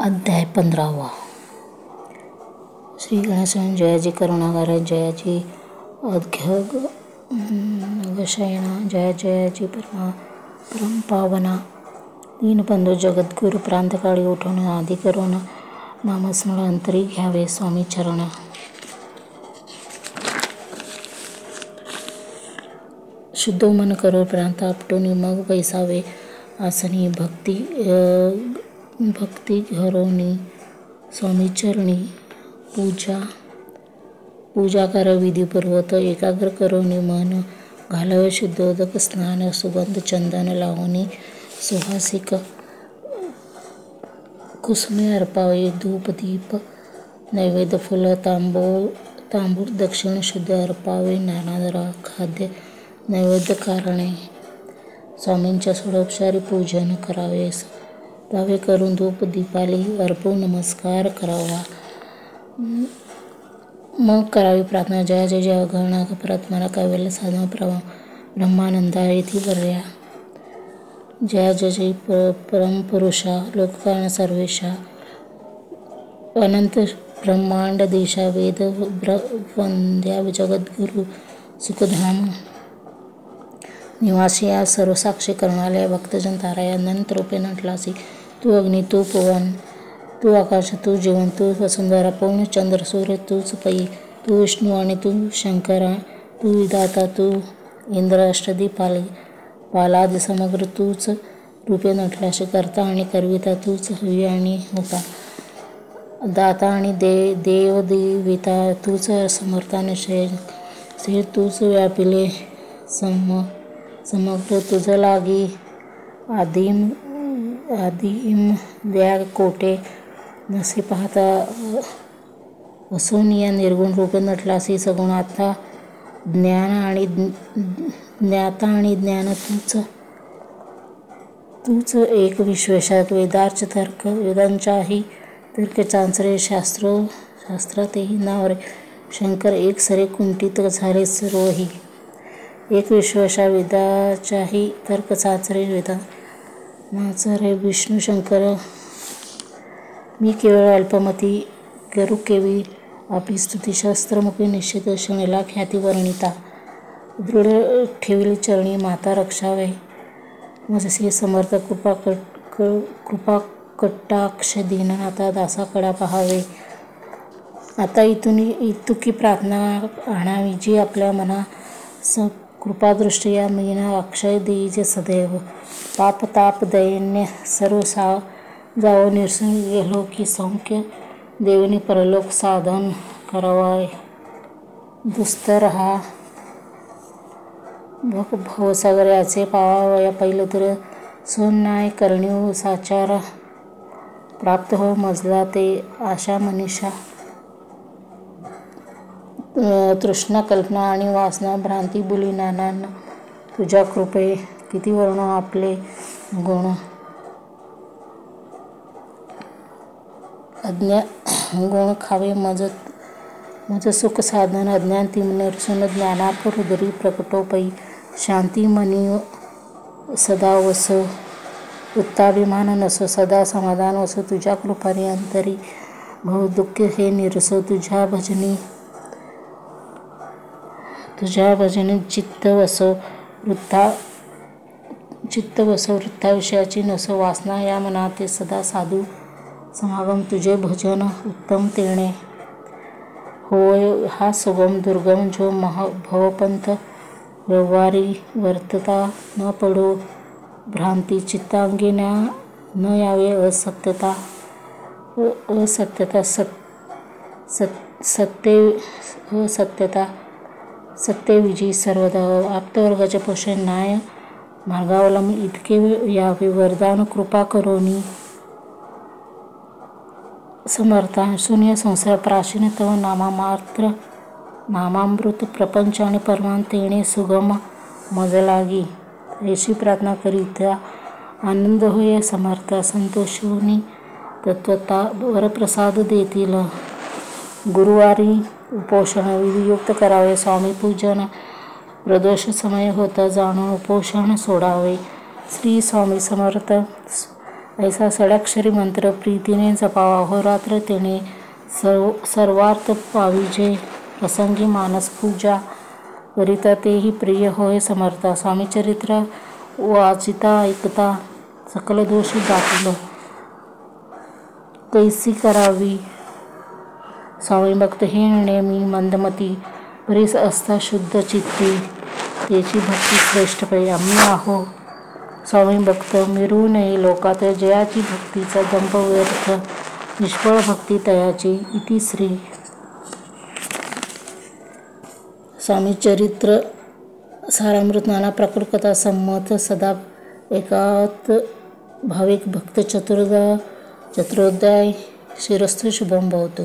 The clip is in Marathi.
अध्याय 15. श्री गणेश जयाजी करुणागार जयाजी अघ्यगशयना जय जयाजी परमपावना दीनबंधू जगद्गुरु प्रांतकाळी उठवून आधी करून नामस्मरण अंतरी घ्यावे स्वामी चरण. शुद्ध मन करो प्रांत आपटून मग बैसावे आसनी भक्ती घरोनी स्वामी चरणी पूजा कर विधीपूर्वक एकाग्र करोनी मन घालावे शुद्धोदक स्नान सुगंध चंदन लावणी सुहासिक कुसुमे अर्पावे धूप दीप नैवेद्य फुल तांबूळ दक्षिण शुद्ध अर्पावे नाना खाद्य नैवेद्य कारणे स्वामींच्या षोडोपचारी पूजन करावे दावे करून धूप दीपाली अर्पून नमस्कार करावा. मग करावी प्रार्थना जय जय जय गणा परत्मना कैवल्य साधना ब्रह्मानंदा येथी वर्या जय जय जय परमपुरुषा लोककारण सर्वेशा अनंत ब्रह्मांड देशा वेद वंद्या जगद्गुरु सुखधाम निवासी या सर्वसाक्षी करणाऱ्या भक्तजन तारा अनंत रूपे नटलासी तू अग्नी तू पवन तू आकाश तू जीवन तू वसुंधरा पूर्ण चंद्र सूर्य तूच पै तू विष्णू आणि तू शंकरा तू विधाता तू इंद्र अष्टदीप पालाद समग्र तूच रूपे नटलाशी करता आणि करविता तूच हवी आणि होता दाता आणि देव देविता तूच समर्थाने श्री तूच व्यापिले समग्र तुझ लागी आदिम द्या कोटे नसे पाहता असून या निर्गुण रूपे नटलासी सगुण आता ज्ञाता आणि ज्ञान तूच एक विश्वेशात वेदार्च तर्क वेदांच्याही तर्क चांचरे शास्त्रातही नावरे शंकर एक सरे कुंठित झाले सर्वही एक विश्वासा वेदाच्याही तर्क चाचरे वेदा नाचरे विष्णू शंकर मी केवळ अल्पमती करू केवी आपली स्तुती शास्त्रमुखी निश्चित शणेला ख्याती वर्णिता दृढ ठेविली चरणी माता रक्षावे मजसे समर्थ कृपा कटाक्ष दीननाथा दासाकडा पहावे. आता इतुकी प्रार्थना आणावी जी आपल्या मना कृपादृष्टी या मीना अक्षय देईजे सदैव पाप ताप दैन्य सर्व जावो निरसून गेलो की सौख्य देवनी परलोक साधन करावाय दुस्तर हा भवसागर याचे पावावया पहिलं तर सोन्नाय करणीव साचार प्राप्त हो मजला ते आशा मनीषा तृष्णा कल्पना आणि वासना भ्रांती बुली नाना तुझ्या कृपे किती वर्ण आपले गुण गुण खावे मज सुख साधन अज्ञान तिमनरसून ज्ञानापरुदरी प्रकटोपई शांती मनी सदा वसो उत्ताभिमान नसो सदा समाधान वसो तुझ्या कृपाने अंतरी भव दुःख हे निरसो तुझ्या भजनी चित्त वसो वृत्ता विषयाची नसो वासना या मनाते सदा साधू समागम तुझे भजन उत्तम तेणे होय हा सुगम दुर्गम जो भवपंथ व्यवहारी वर्तता न पडो भ्रांती चित्तांगी न यावे असत्यता सत्यविजयी सर्वदा आप्तवर्गाचे पोषण न्याय मार्गावलंब इतके यावे वरदान कृपा करोनी समर्था शून्य संसार प्राचीन तव नामामृत प्रपंच आणि परमांतेने सुगम मजलागी ऐशी प्रार्थना करीत्या आनंद होय समर्थ संतोषोनी तत्वता वरप्रसाद देतील. गुरुवारी उपोषण विधियुक्त करावे स्वामी पूजन प्रदोष समय होता जाणून उपोषण सोडावे. श्री स्वामी समर्थ ऐसा षडाक्षरी मंत्र प्रीतीने जपावा. अहोरात्र तेने सर्वार्थ पाविजे. प्रसंगी मानस पूजा करिता तेही प्रिय होय समर्था. स्वामीचरित्र वाचिता ऐकता सकल दोषी जातील. कैसी करावी स्वामी भक्त हे नेमी मंदमती. बरीच असता शुद्ध चित्ती त्याची भक्ती श्रेष्ठ पै. आम्ही आहो स्वामी भक्त मिरू नये लोकात. जयाची भक्तीचा दंभ व्यर्थ. निष्फळ भक्ती तयाची. इति श्री स्वामीचरित्र सारामृत नाना प्रकट कथा संमत सदा एकात भाविक भक्त चतुर्दय शिरस्थ शुभम भवतु.